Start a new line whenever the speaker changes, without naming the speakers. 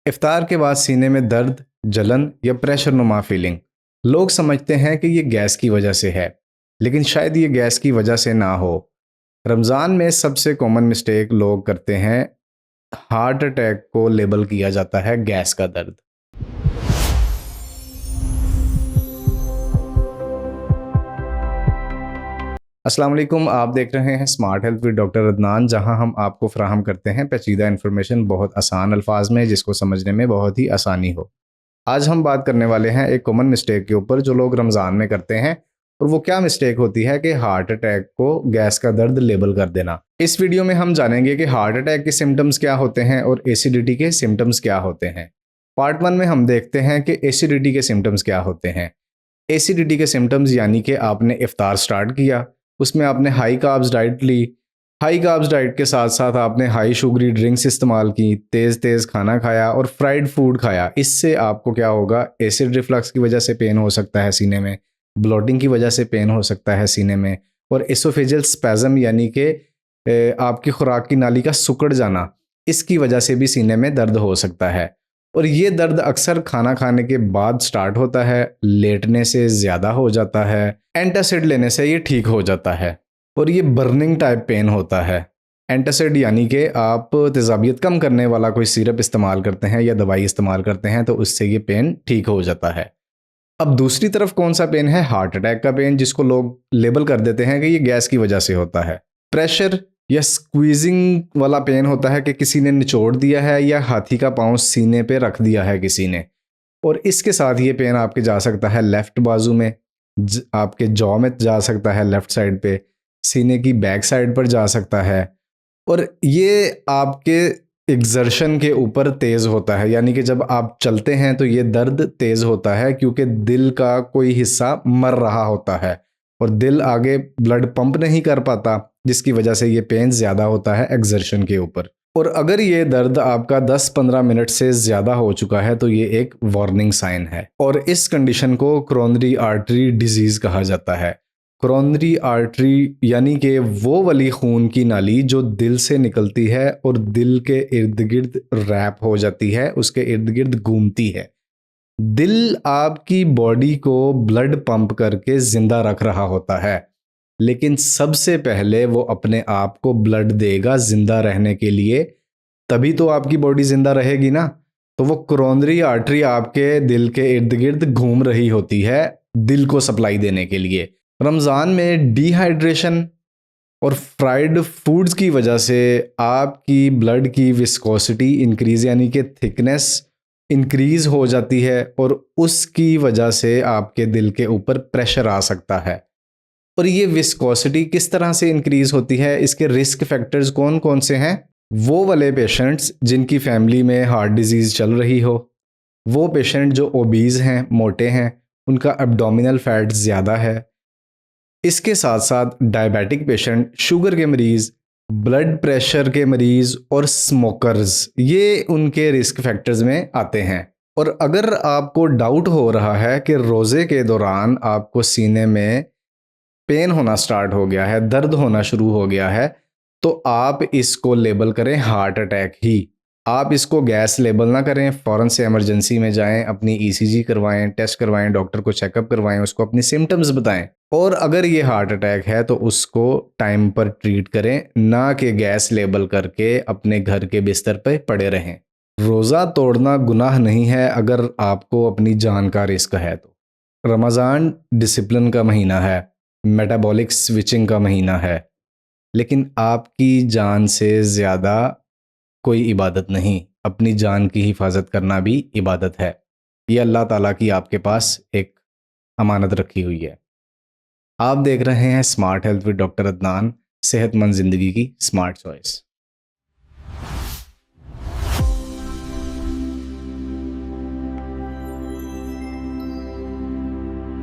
इफ्तार के बाद सीने में दर्द, जलन या प्रेशर नुमा फीलिंग। लोग समझते हैं कि ये गैस की वजह से है, लेकिन शायद ये गैस की वजह से ना हो। रमज़ान में सबसे कॉमन मिस्टेक लोग करते हैं, हार्ट अटैक को लेबल किया जाता है गैस का दर्द। अस्सलाम वालेकुम, आप देख रहे हैं smart health with doctor Adnan, जहां हम आपको फराहम करते हैं पेचीदा इन्फॉर्मेशन बहुत आसान अल्फाज में, जिसको समझने में बहुत ही आसानी हो। आज हम बात करने वाले हैं एक कॉमन मिस्टेक के ऊपर जो लोग रमज़ान में करते हैं, और वो क्या मिस्टेक होती है कि हार्ट अटैक को गैस का दर्द लेबल कर देना। इस वीडियो में हम जानेंगे कि हार्ट अटैक के सिम्टम्स क्या होते हैं और एसिडिटी के सिम्टम्स क्या होते हैं। पार्ट 1 में हम देखते हैं कि एसिडिटी के सिम्टम्स क्या होते हैं। एसिडिटी के सिम्टम्स यानी कि आपने इफ्तार स्टार्ट किया, उसमें आपने हाई कार्ब्स डाइट ली, हाई कार्ब्स डाइट के साथ साथ आपने हाई शुगरी ड्रिंक्स इस्तेमाल की, तेज़ खाना खाया और फ्राइड फूड खाया। इससे आपको क्या होगा, एसिड रिफ्लक्स की वजह से पेन हो सकता है सीने में, ब्लोटिंग की वजह से पेन हो सकता है सीने में, और एसोफेजियल स्पैज़म यानी कि आपकी खुराक की नाली का सिकुड़ जाना, इसकी वजह से भी सीने में दर्द हो सकता है। और ये दर्द अक्सर खाना खाने के बाद स्टार्ट होता है, लेटने से ज़्यादा हो जाता है, एंटासिड लेने से ये ठीक हो जाता है, और ये बर्निंग टाइप पेन होता है। एंटासिड यानी कि आप तेज़ाबियत कम करने वाला कोई सिरप इस्तेमाल करते हैं या दवाई इस्तेमाल करते हैं, तो उससे ये पेन ठीक हो जाता है। अब दूसरी तरफ कौन सा पेन है? हार्ट अटैक का पेन, जिसको लोग लेबल कर देते हैं कि ये गैस की वजह से होता है। प्रेशर या स्क्वीजिंग वाला पेन होता है कि किसी ने निचोड़ दिया है या हाथी का पाँव सीने पे रख दिया है किसी ने, और इसके साथ ये पेन आपके जा सकता है लेफ़्ट बाजू में, आपके जॉ में जा सकता है लेफ़्ट साइड पे, सीने की बैक साइड पर जा सकता है, और ये आपके एक्सर्शन के ऊपर तेज़ होता है। यानी कि जब आप चलते हैं तो ये दर्द तेज़ होता है, क्योंकि दिल का कोई हिस्सा मर रहा होता है और दिल आगे ब्लड पंप नहीं कर पाता, जिसकी वजह से ये पेन ज़्यादा होता है एक्सर्शन के ऊपर। और अगर ये दर्द आपका 10-15 मिनट से ज़्यादा हो चुका है तो ये एक वार्निंग साइन है, और इस कंडीशन को कोरोनरी आर्टरी डिजीज़ कहा जाता है। कोरोनरी आर्टरी यानी कि वो वाली खून की नाली जो दिल से निकलती है और दिल के इर्द गिर्द रैप हो जाती है, उसके इर्द गिर्द घूमती है। दिल आपकी बॉडी को ब्लड पंप करके ज़िंदा रख रहा होता है, लेकिन सबसे पहले वो अपने आप को ब्लड देगा ज़िंदा रहने के लिए, तभी तो आपकी बॉडी ज़िंदा रहेगी ना। तो वो कोरोनरी आर्टरी आपके दिल के इर्द गिर्द घूम रही होती है दिल को सप्लाई देने के लिए। रमज़ान में डिहाइड्रेशन और फ्राइड फूड्स की वजह से आपकी ब्लड की विस्कोसिटी इंक्रीज़ यानी कि थिकनेस इंक्रीज़ हो जाती है, और उसकी वजह से आपके दिल के ऊपर प्रेशर आ सकता है। और ये विस्कोसिटी किस तरह से इंक्रीज़ होती है, इसके रिस्क फैक्टर्स कौन कौन से हैं? वो वाले पेशेंट्स जिनकी फैमिली में हार्ट डिजीज़ चल रही हो, वो पेशेंट जो ओबीज़ हैं, मोटे हैं, उनका एब्डोमिनल फैट ज़्यादा है, इसके साथ साथ डायबिटिक पेशेंट, शुगर के मरीज़, ब्लड प्रेशर के मरीज़ और स्मोकर्स, ये उनके रिस्क फैक्टर्स में आते हैं। और अगर आपको डाउट हो रहा है कि रोज़े के दौरान आपको सीने में पेन होना स्टार्ट हो गया है, दर्द होना शुरू हो गया है, तो आप इसको लेबल करें हार्ट अटैक ही। आप इसको गैस लेबल ना करें, फ़ौरन से इमरजेंसी में जाएं, अपनी ईसीजी करवाएं, टेस्ट करवाएं, डॉक्टर को चेकअप करवाएं, उसको अपनी सिम्टम्स बताएं, और अगर ये हार्ट अटैक है तो उसको टाइम पर ट्रीट करें, ना कि गैस लेबल करके अपने घर के बिस्तर पर पड़े रहें। रोज़ा तोड़ना गुनाह नहीं है अगर आपको अपनी जान का रिस्क है तो। रमज़ान डिसिप्लिन का महीना है, मेटाबॉलिक स्विचिंग का महीना है, लेकिन आपकी जान से ज़्यादा कोई इबादत नहीं। अपनी जान की हिफाजत करना भी इबादत है। ये अल्लाह ताला की आपके पास एक अमानत रखी हुई है। आप देख रहे हैं smart health with doctor Adnan, सेहतमंद ज़िंदगी की स्मार्ट चॉइस।